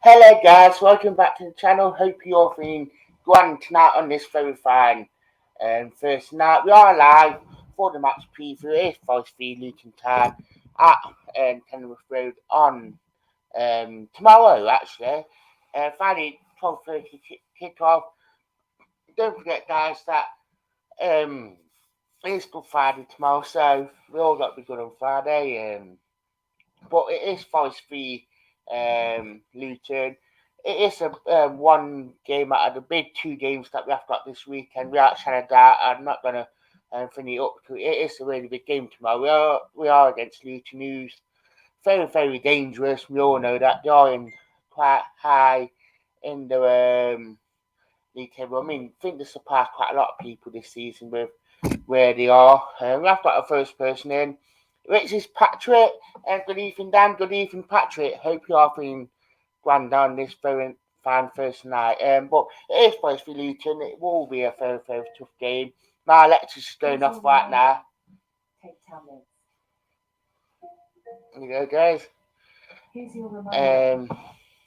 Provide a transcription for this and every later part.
Hello guys, welcome back to the channel. Hope you're all feeling grand tonight on this very fine first night. We are live for the match preview. It's Forest v Luton time at Kenilworth Road on tomorrow actually. Friday 12:30 kick off. Don't forget guys that it's Good Friday tomorrow, so we all got to be good on Friday. But it is Forest v Luton. It is a one game out of the big two games that we have got this weekend. We are trying to that. I'm not going to finish up to it. It is a really big game tomorrow. We are against Luton, who's very, very dangerous. We all know that. They are in quite high in the league table. I mean, I think they surpassed quite a lot of people this season with where they are. We have got a first person in, which is Patrick. Good evening, Dan. Good evening, Patrick. Hope you are feeling grand on this very fine first night. But it is Forest v Luton. It will be a very, very tough game. My lecture's going off right now. Take tablets. There you go, guys. Here's your reminder.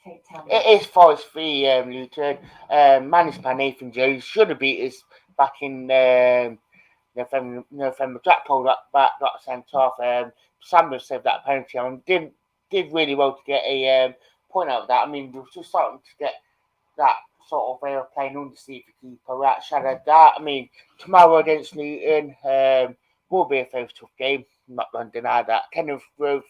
Take tablets. It is Forest v Luton. Managed by Nathan Jones. Should have beat us back in November. Jack Cole got sent off. Sanders saved that penalty and did really well to get a point out of that. I mean, we were just starting to get that sort of way of playing underneath the keeper. We actually had that. I mean, tomorrow against Luton will be a very tough game. I'm not going to deny that. Kenilworth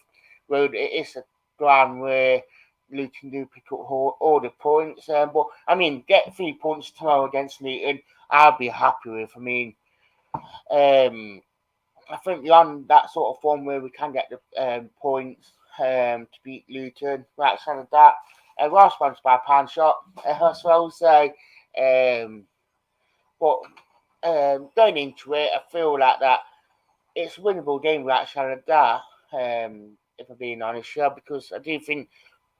Road, it is a ground where Luton do pick up all the points. But, I mean, get 3 points tomorrow against Luton, I'll be happy with. I mean, I think we're on that sort of form where we can get the points to beat Luton. Right, outside of that, we're sponsored by Pan Shop as well. So, but going into it, I feel like that it's a winnable game right outside of that. If I'm being honest, yeah, because I do think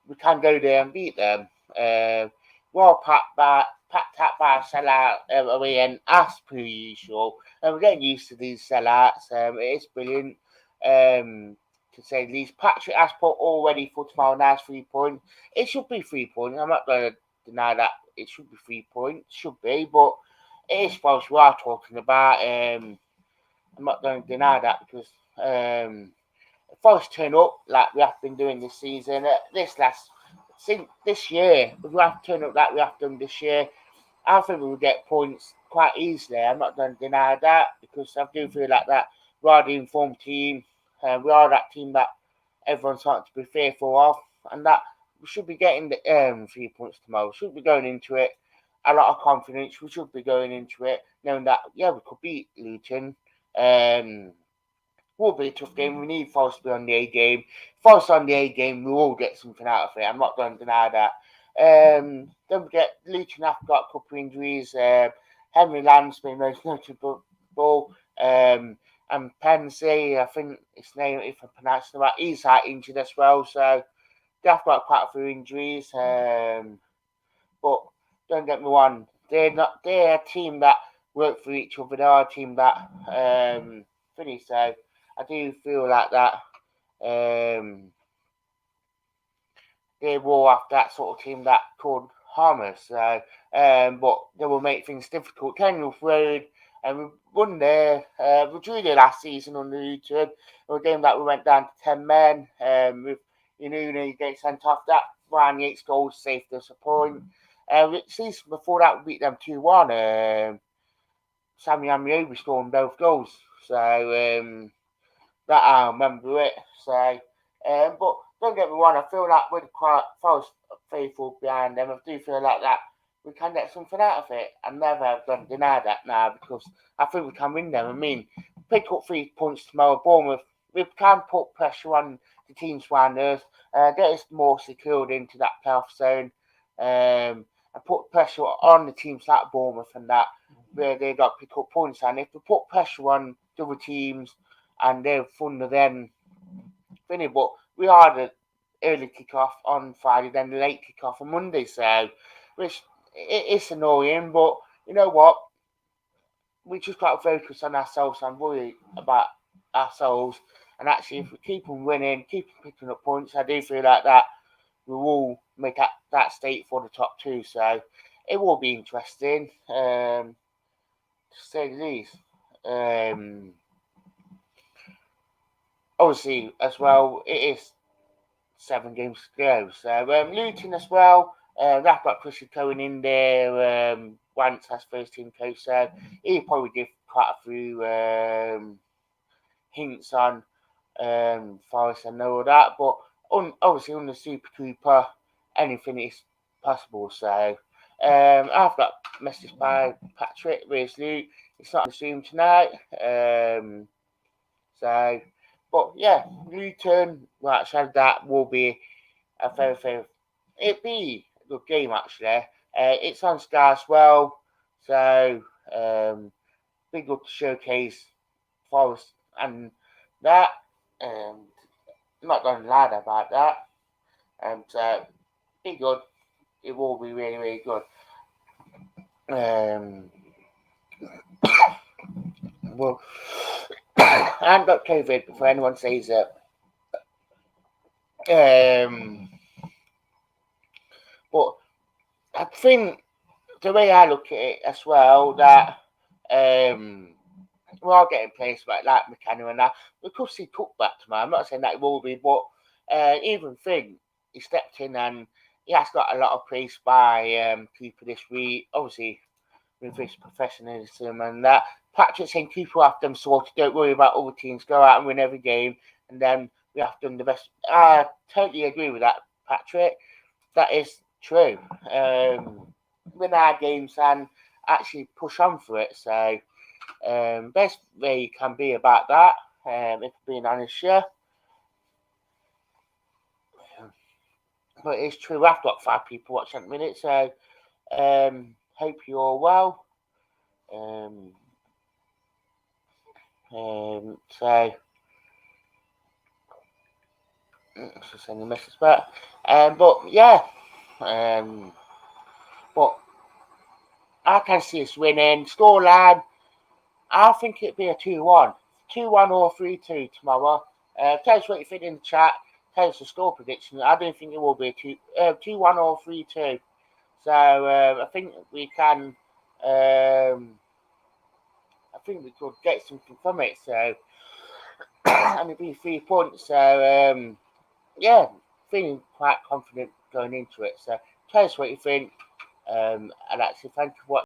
we can go there and beat them. We're packed out by a sellout away and as per usual. And we're getting used to these sellouts. It is brilliant. To say the least. Patrick has put all ready for tomorrow night's 3 points. It should be 3 points. I'm not going to deny that it should be 3 points. Should be, but it is what we are talking about. I'm not going to deny that because if Forest turn up like we have been doing this season, this year, if we have to turn up like we have done this year, I think we will get points quite easily. I'm not going to deny that because I do feel like that we are the informed team. We are that team that everyone's starting to be fearful of, and that we should be getting the 3 points tomorrow. We should be going into it a lot of confidence. We should be going into it knowing that we could beat Luton. Will be a tough game. We need Forest to be on the A game. Forest on the A game, we will get something out of it. I'm not going to deny that. Don't forget, Luton have got a couple of injuries. Henry Lamb's been most notable. And Pensy, I think his name, if I'm pronouncing it right, he's injured as well. So they have got quite a few injuries. But don't get me wrong, they're a team that work for each other. They're a team that finish. So I do feel like that they will have that sort of team that could harm us. So, but they will make things difficult. Kenilworth Road, and we won there. We drew there last season on the Luton. A game that we went down to 10 men. With Inuna getting sent off. That Ryan Yates goal saved us a point. Season before that, we beat them 2-1. Sammy Amiobi scoring both goals. So that I remember it. So, but don't get me wrong, I feel like we're quite Forest faithful behind them. I do feel like that we can get something out of it. I never have done deny that now because I think we can win them. I mean, pick up 3 points tomorrow, Bournemouth. We can put pressure on the teams around us, get us more secured into that playoff zone, and put pressure on the teams like Bournemouth and that, where they got to pick up points. And if we put pressure on the other teams and they're fun to then finish, but we are the early kick-off on Friday, then the late kick-off on Monday, so which it's annoying, but you know what? We just got to focus on ourselves and worry about ourselves. And actually, if we keep on winning, keep picking up points, I do feel like that we will make that state for the top two. So it will be interesting, to say the least. Obviously, as well, it is 7 games to go. So Luton as well. They've got Chris going in there. Wance as first team coach, so he'll probably give quite a few hints on Forest and all that. But obviously, on the Super Cooper, anything is possible. So I've got a message by Patrick. Where's Luke? It's not in the Zoom tonight. So, but yeah, Luton, like I said, that will be a very, it'd be a good game actually. It's on Sky as well, so be good to showcase Forest and that. Um, I'm not going to lie about that. And be good. It will be really, really good. Well, I haven't got COVID before anyone says it. But I think the way I look at it as well, that we are getting places like McKenna and that. We could see cutback tomorrow. I'm not saying that it will be, but even Finn, he stepped in and he has got a lot of praise by Cooper this week. Obviously, with his professionalism and that. Patrick saying Cooper will have them sorted. Don't worry about other teams. Go out and win every game, and then we have done the best. I totally agree with that, Patrick. That is true. Win our games and actually push on for it. So, best way you can be about that. If I'm being honest, yeah. But it's true. I've got 5 people watching at the minute, so hope you're all well. So let's just send a message back. But yeah, but I can see us winning. Scoreline, I think it'd be a 2-1. 2-1 or 3-2 tomorrow. Tell us what you think in the chat. Tell us the score prediction. I don't think it will be a 2-1 or 3-2. So I think we can. I think we could get something from it. So and it'd be 3 points. So yeah, feeling quite confident going into it. So tell us what you think. And actually, thank you for watching.